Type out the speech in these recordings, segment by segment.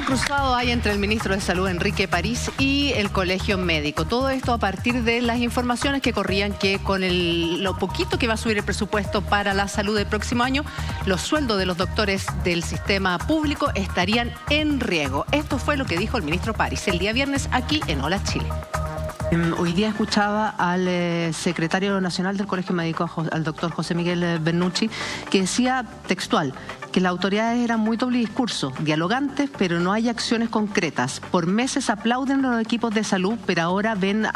cruzado hay entre el ministro de Salud, Enrique París, y el Colegio Médico. Todo esto a partir de las informaciones que corrían que con lo poquito que va a subir el presupuesto para la salud del próximo año, los sueldos de los doctores del sistema público estarían en riesgo. Esto fue lo que dijo el ministro París el día viernes aquí en Hola Chile. Hoy día escuchaba al secretario nacional del Colegio Médico, al doctor José Miguel Bernucci, que decía textual que las autoridades eran muy doble discurso, dialogantes, pero no hay acciones concretas. Por meses aplauden los equipos de salud, pero ahora ven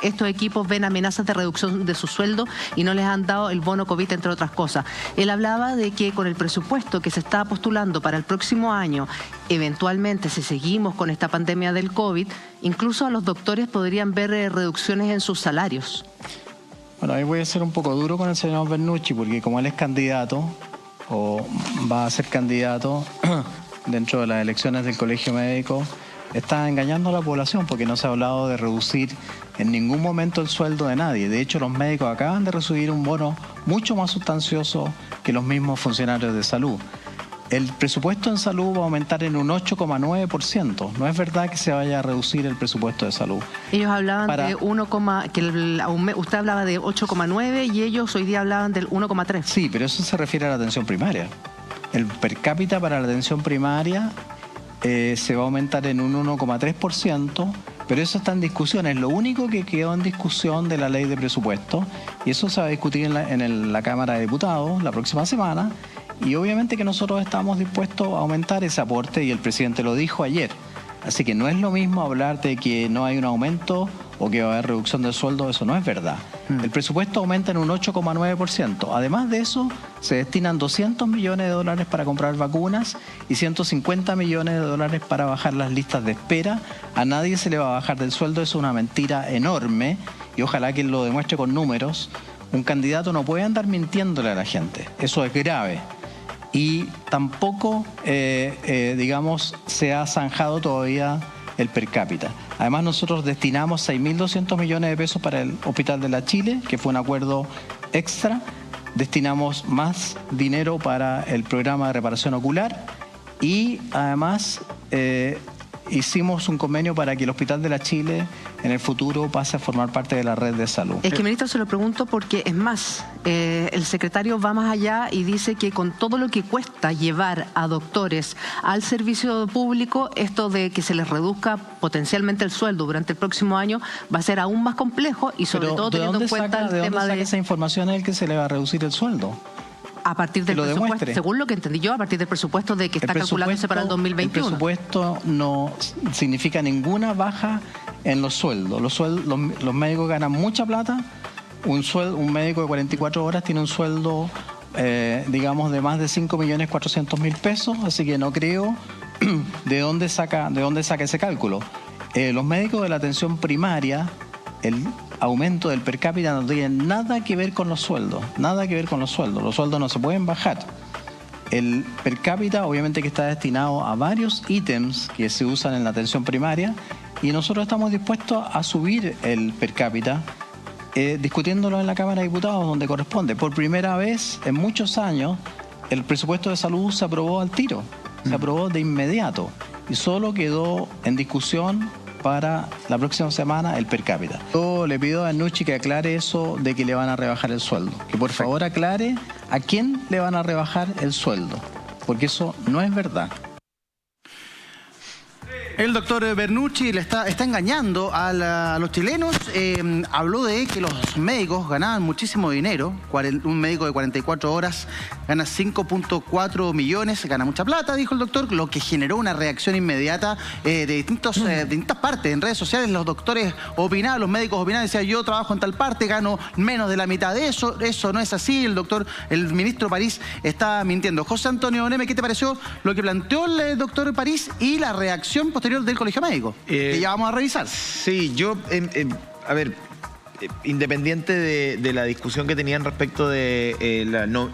estos equipos ven amenazas de reducción de su sueldo y no les han dado el bono COVID, entre otras cosas. Él hablaba de que con el presupuesto que se está postulando para el próximo año, eventualmente, si seguimos con esta pandemia del COVID, incluso a los doctores podrían ver reducciones en sus salarios. Bueno, ahí voy a ser un poco duro con el señor Bernucci, porque como él es candidato, o va a ser candidato dentro de las elecciones del Colegio Médico, está engañando a la población porque no se ha hablado de reducir en ningún momento el sueldo de nadie. De hecho, los médicos acaban de recibir un bono mucho más sustancioso que los mismos funcionarios de salud. El presupuesto en salud va a aumentar en un 8,9%. No es verdad que se vaya a reducir el presupuesto de salud. Ellos hablaban de usted hablaba de 8,9 y ellos hoy día hablaban del 1,3. Sí, pero eso se refiere a la atención primaria. El per cápita para la atención primaria se va a aumentar en un 1,3%, pero eso está en discusión. Es lo único que quedó en discusión de la ley de presupuesto y eso se va a discutir en la Cámara de Diputados la próxima semana. Y obviamente que nosotros estamos dispuestos a aumentar ese aporte y el presidente lo dijo ayer. Así que no es lo mismo hablar de que no hay un aumento o que va a haber reducción del sueldo, eso no es verdad. El presupuesto aumenta en un 8,9%. Además de eso, se destinan 200 millones de dólares para comprar vacunas y 150 millones de dólares para bajar las listas de espera. A nadie se le va a bajar del sueldo, eso es una mentira enorme y ojalá que lo demuestre con números. Un candidato no puede andar mintiéndole a la gente, eso es grave. Y tampoco, digamos, se ha zanjado todavía el per cápita. Además, nosotros destinamos 6.200 millones de pesos para el Hospital de la Chile, que fue un acuerdo extra. Destinamos más dinero para el programa de reparación ocular y además hicimos un convenio para que el Hospital de la Chile en el futuro pase a formar parte de la red de salud. Es que, ministro, se lo pregunto porque, es más, el secretario va más allá y dice que con todo lo que cuesta llevar a doctores al servicio público, esto de que se les reduzca potencialmente el sueldo durante el próximo año va a ser aún más complejo y sobre todo teniendo en cuenta el tema de... esa información es el que se le va a reducir el sueldo. A partir del presupuesto, según lo que entendí yo, a partir del presupuesto de que está calculándose para el 2021. El presupuesto no significa ninguna baja en los sueldos. Los médicos ganan mucha plata. Un médico de 44 horas tiene un sueldo, digamos, de más de 5.400.000 pesos, así que no creo de dónde saca ese cálculo. Los médicos de la atención primaria, el aumento del per cápita no tiene nada que ver con los sueldos, nada que ver con los sueldos. Los sueldos no se pueden bajar. El per cápita obviamente que está destinado a varios ítems que se usan en la atención primaria y nosotros estamos dispuestos a subir el per cápita discutiéndolo en la Cámara de Diputados donde corresponde. Por primera vez en muchos años el presupuesto de salud se aprobó al tiro, se aprobó de inmediato y solo quedó en discusión para la próxima semana el per cápita. Yo le pido a Bernucci que aclare eso de que le van a rebajar el sueldo. Que por favor aclare a quién le van a rebajar el sueldo, porque eso no es verdad. El doctor Bernucci le está engañando a los chilenos. Habló de que los médicos ganaban muchísimo dinero. Un médico de 44 horas gana 5.4 millones, gana mucha plata, dijo el doctor, lo que generó una reacción inmediata de distintas partes. En redes sociales los doctores opinaban, los médicos opinaban, decían yo trabajo en tal parte, gano menos de la mitad de eso. Eso no es así, el ministro París está mintiendo. José Antonio Neme, ¿qué te pareció lo que planteó el doctor París y la reacción posterior del Colegio Médico? Que ya vamos a revisar. Sí, yo, a ver, independiente de la discusión que tenían respecto de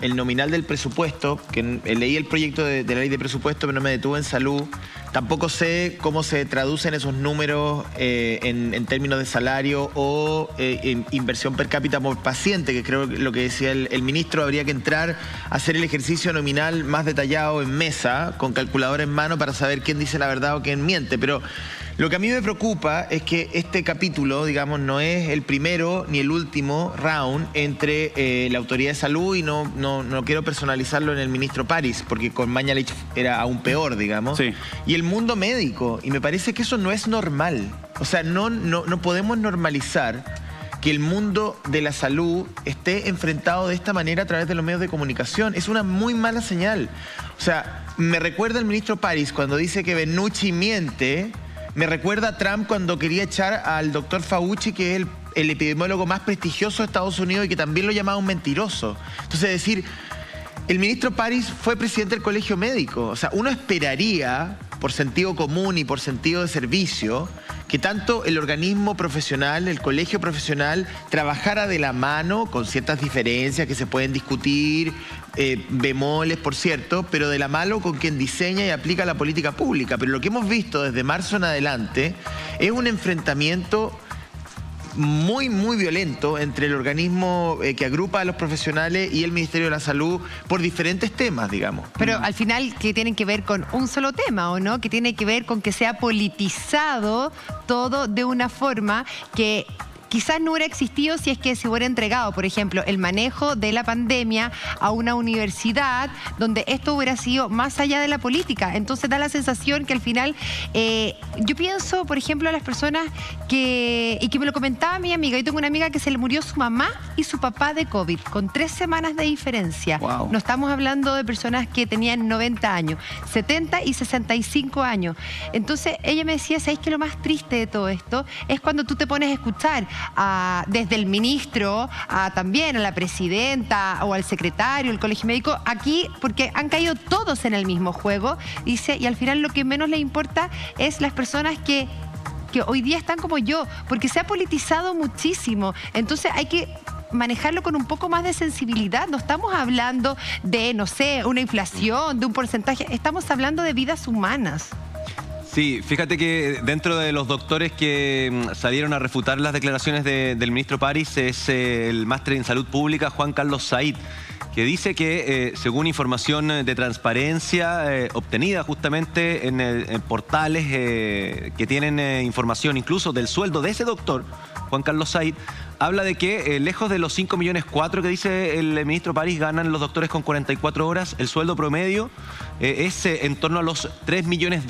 el nominal del presupuesto, que leí el proyecto de la ley de presupuesto, pero no me detuve en salud, tampoco sé cómo se traducen esos números en términos de salario o inversión per cápita por paciente, que creo que lo que decía el ministro, habría que entrar a hacer el ejercicio nominal más detallado en mesa, con calculadora en mano, para saber quién dice la verdad o quién miente. Pero lo que a mí me preocupa es que este capítulo, digamos, no es el primero ni el último round entre la Autoridad de Salud, y no quiero personalizarlo en el ministro París, porque con Mañalich era aún peor, digamos, sí, y el mundo médico. Y me parece que eso no es normal. O sea, no podemos normalizar que el mundo de la salud esté enfrentado de esta manera a través de los medios de comunicación. Es una muy mala señal. O sea, me recuerda el ministro París cuando dice que Bernucci miente. Me recuerda a Trump cuando quería echar al doctor Fauci, que es el epidemiólogo más prestigioso de Estados Unidos y que también lo llamaba un mentiroso. Entonces, decir, el ministro París fue presidente del Colegio Médico. O sea, uno esperaría, por sentido común y por sentido de servicio, que tanto el organismo profesional, el colegio profesional, trabajara de la mano, con ciertas diferencias que se pueden discutir, bemoles, por cierto, pero de la mano con quien diseña y aplica la política pública. Pero lo que hemos visto desde marzo en adelante es un enfrentamiento muy, muy violento entre el organismo que agrupa a los profesionales y el Ministerio de la Salud por diferentes temas, digamos. Pero al final, que tienen que ver con un solo tema, ¿o no? Que tiene que ver con que se ha politizado todo de una forma que quizás no hubiera existido si es que se hubiera entregado, por ejemplo, el manejo de la pandemia a una universidad donde esto hubiera sido más allá de la política. Entonces da la sensación que al final, yo pienso, por ejemplo, a las personas y que me lo comentaba mi amiga. Yo tengo una amiga que se le murió su mamá y su papá de COVID, con 3 semanas de diferencia. Wow. No estamos hablando de personas que tenían 90 años, 70 y 65 años. Entonces ella me decía, ¿sabes qué? Lo más triste de todo esto es cuando tú te pones a escuchar desde el ministro, también a la presidenta o al secretario, el colegio médico, aquí, porque han caído todos en el mismo juego, dice, y al final lo que menos le importa es las personas que hoy día están como yo, porque se ha politizado muchísimo. Entonces hay que manejarlo con un poco más de sensibilidad. No estamos hablando de, no sé, una inflación, de un porcentaje, estamos hablando de vidas humanas. Sí, fíjate que dentro de los doctores que salieron a refutar las declaraciones del ministro París es el máster en salud pública Juan Carlos Said, que dice que según información de transparencia obtenida justamente en portales que tienen información incluso del sueldo de ese doctor, Juan Carlos Said, habla de que lejos de los 5,4 millones que dice el ministro París ganan los doctores con 44 horas, el sueldo promedio es en torno a los 3,2 millones.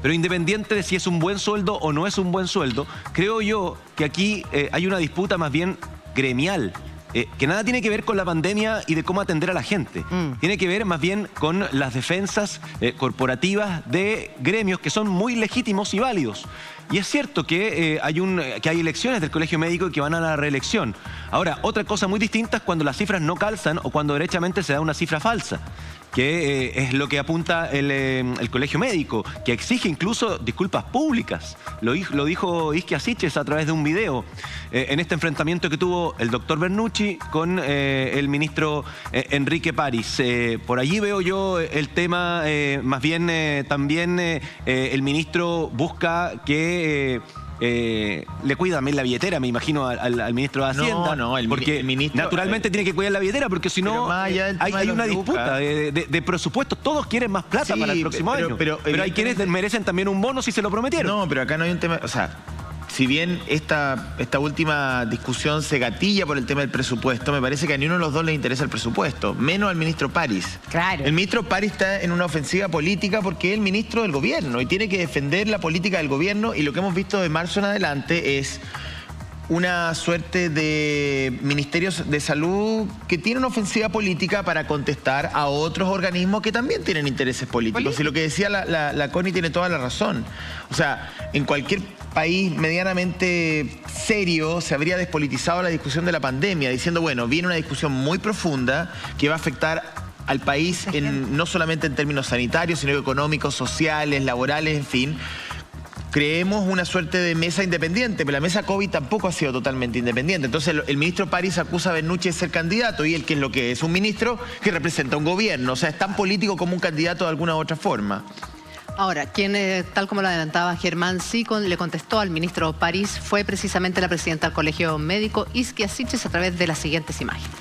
Pero independiente de si es un buen sueldo o no es un buen sueldo, creo yo que aquí hay una disputa más bien gremial, que nada tiene que ver con la pandemia y de cómo atender a la gente. Tiene que ver más bien con las defensas corporativas de gremios que son muy legítimos y válidos. Y es cierto que hay elecciones del Colegio Médico y que van a la reelección. Ahora, otra cosa muy distinta es cuando las cifras no calzan o cuando derechamente se da una cifra falsa, que es lo que apunta el Colegio Médico, que exige incluso disculpas públicas. Lo dijo Isquia Siches a través de un video en este enfrentamiento que tuvo el doctor Bernucci con el ministro Enrique París. Por allí veo yo el tema, más bien también el ministro busca que le cuida la billetera, me imagino, al ministro de Hacienda. Porque el ministro naturalmente tiene que cuidar la billetera, porque si no hay una disputa de presupuesto. Todos quieren más plata para el próximo año. Pero hay quienes merecen también un bono si se lo prometieron. No, pero acá no hay un tema. O sea, si bien esta última discusión se gatilla por el tema del presupuesto, me parece que a ni uno de los dos les interesa el presupuesto, menos al ministro París. Claro. El ministro París está en una ofensiva política porque es el ministro del gobierno y tiene que defender la política del gobierno, y lo que hemos visto de marzo en adelante es una suerte de ministerios de salud que tienen una ofensiva política para contestar a otros organismos que también tienen intereses políticos. Y lo que decía la Connie tiene toda la razón. O sea, en cualquier país medianamente serio se habría despolitizado la discusión de la pandemia, diciendo, bueno, viene una discusión muy profunda que va a afectar al país no solamente en términos sanitarios, sino económicos, sociales, laborales, en fin. Creemos una suerte de mesa independiente, pero la mesa COVID tampoco ha sido totalmente independiente. Entonces el ministro París acusa a Bernucci de ser candidato, y él, ¿qué es lo que es? Un ministro que representa un gobierno. O sea, es tan político como un candidato de alguna u otra forma. Ahora, quien, tal como lo adelantaba Germán, sí le contestó al ministro París fue precisamente la presidenta del Colegio Médico, Isquia Siches, a través de las siguientes imágenes.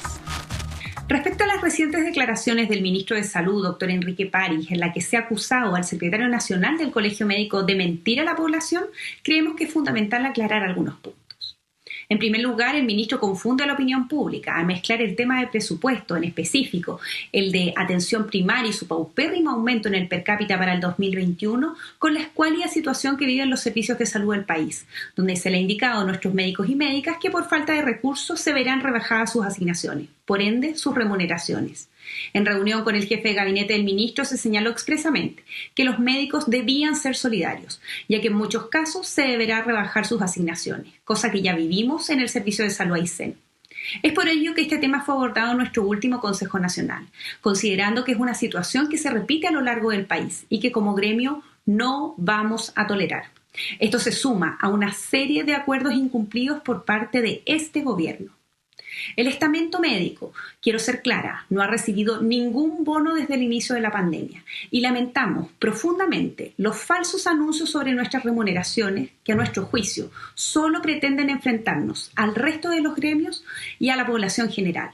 Respecto a las recientes declaraciones del ministro de Salud, doctor Enrique París, en la que se ha acusado al secretario nacional del Colegio Médico de mentir a la población, creemos que es fundamental aclarar algunos puntos. En primer lugar, el ministro confunde a la opinión pública al mezclar el tema de presupuesto, en específico el de atención primaria y su paupérrimo aumento en el per cápita para el 2021, con la escuálida situación que viven los servicios de salud del país, donde se le ha indicado a nuestros médicos y médicas que por falta de recursos se verán rebajadas sus asignaciones, por ende sus remuneraciones. En reunión con el jefe de gabinete del ministro se señaló expresamente que los médicos debían ser solidarios, ya que en muchos casos se deberá rebajar sus asignaciones, cosa que ya vivimos en el Servicio de Salud Aysén. Es por ello que este tema fue abordado en nuestro último Consejo Nacional, considerando que es una situación que se repite a lo largo del país y que como gremio no vamos a tolerar. Esto se suma a una serie de acuerdos incumplidos por parte de este gobierno. El estamento médico, quiero ser clara, no ha recibido ningún bono desde el inicio de la pandemia y lamentamos profundamente los falsos anuncios sobre nuestras remuneraciones que a nuestro juicio solo pretenden enfrentarnos al resto de los gremios y a la población general.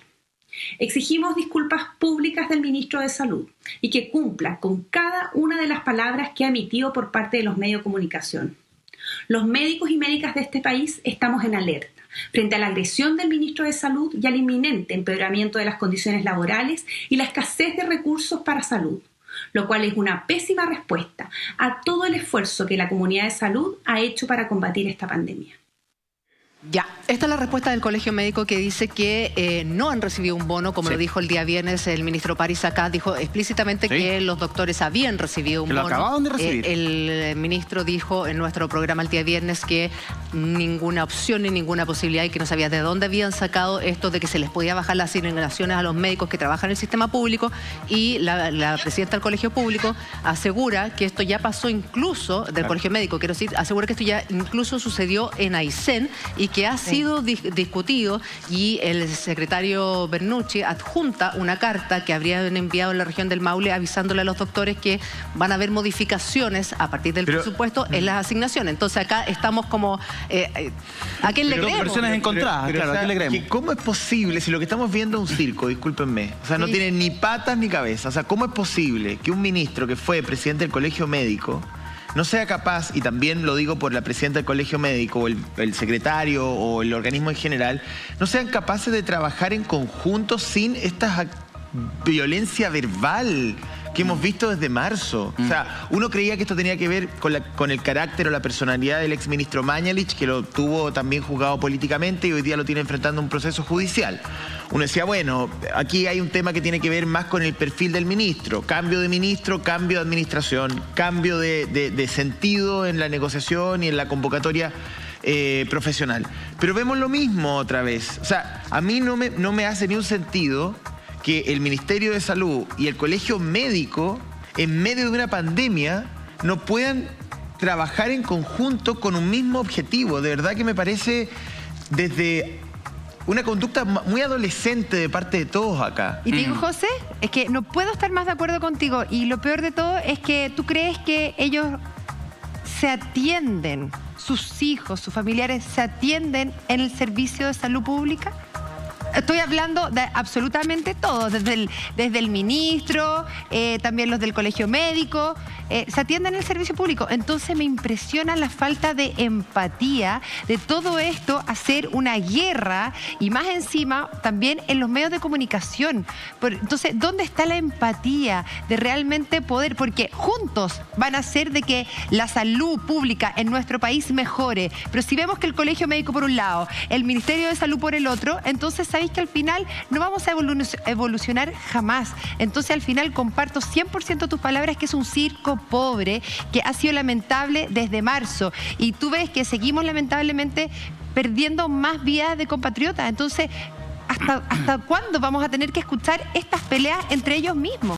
Exigimos disculpas públicas del ministro de Salud y que cumpla con cada una de las palabras que ha emitido por parte de los medios de comunicación. Los médicos y médicas de este país estamos en alerta frente a la agresión del ministro de Salud y al inminente empeoramiento de las condiciones laborales y la escasez de recursos para salud, lo cual es una pésima respuesta a todo el esfuerzo que la comunidad de salud ha hecho para combatir esta pandemia. Ya, esta es la respuesta del Colegio Médico, que dice que no han recibido un bono, como lo dijo el día viernes el ministro París acá, dijo explícitamente que los doctores habían recibido un bono. Lo acababan de recibir. El ministro dijo en nuestro programa el día viernes que ninguna opción ni ninguna posibilidad y que no sabía de dónde habían sacado esto de que se les podía bajar las asignaciones a los médicos que trabajan en el sistema público, y la presidenta del Colegio Público asegura que esto ya pasó incluso del Colegio Médico, quiero decir, asegura que esto ya incluso sucedió en Aysén y que ha sido discutido, y el secretario Bernucci adjunta una carta que habrían enviado en la región del Maule avisándole a los doctores que van a haber modificaciones a partir del presupuesto en las asignaciones. Entonces acá estamos como ¿a quién le creemos? Versiones encontradas, claro, ¿a quién le creemos? ¿Cómo es posible, si lo que estamos viendo es un circo, discúlpenme, o sea, no tiene ni patas ni cabeza, o sea, ¿cómo es posible que un ministro que fue presidente del Colegio Médico no sea capaz, y también lo digo por la presidenta del Colegio Médico, o el secretario, o el organismo en general, no sean capaces de trabajar en conjunto sin esta violencia verbal que hemos visto desde marzo? O sea, uno creía que esto tenía que ver con el carácter o la personalidad del exministro Mañalich, que lo tuvo también juzgado políticamente y hoy día lo tiene enfrentando un proceso judicial. Uno decía, bueno, aquí hay un tema que tiene que ver más con el perfil del ministro. Cambio de ministro, cambio de administración, cambio de sentido en la negociación y en la convocatoria profesional. Pero vemos lo mismo otra vez. O sea, a mí no me hace ni un sentido que el Ministerio de Salud y el Colegio Médico, en medio de una pandemia, no puedan trabajar en conjunto con un mismo objetivo. De verdad que me parece desde una conducta muy adolescente de parte de todos acá. Y te digo, José, es que no puedo estar más de acuerdo contigo, y lo peor de todo es que tú crees que ellos se atienden, sus hijos, sus familiares se atienden en el servicio de salud pública. Estoy hablando de absolutamente todos, desde el ministro, también los del Colegio Médico, se atienden en el servicio público. Entonces me impresiona la falta de empatía de todo esto, hacer una guerra, y más encima también en los medios de comunicación. Entonces, ¿dónde está la empatía de realmente poder? Porque juntos van a hacer de que la salud pública en nuestro país mejore. Pero si vemos que el Colegio Médico por un lado, el Ministerio de Salud por el otro, entonces sabéis que al final no vamos a evolucionar jamás. Entonces al final comparto 100% tus palabras, que es un circo pobre que ha sido lamentable desde marzo, y tú ves que seguimos lamentablemente perdiendo más vidas de compatriotas. Entonces, ¿hasta cuándo vamos a tener que escuchar estas peleas entre ellos mismos?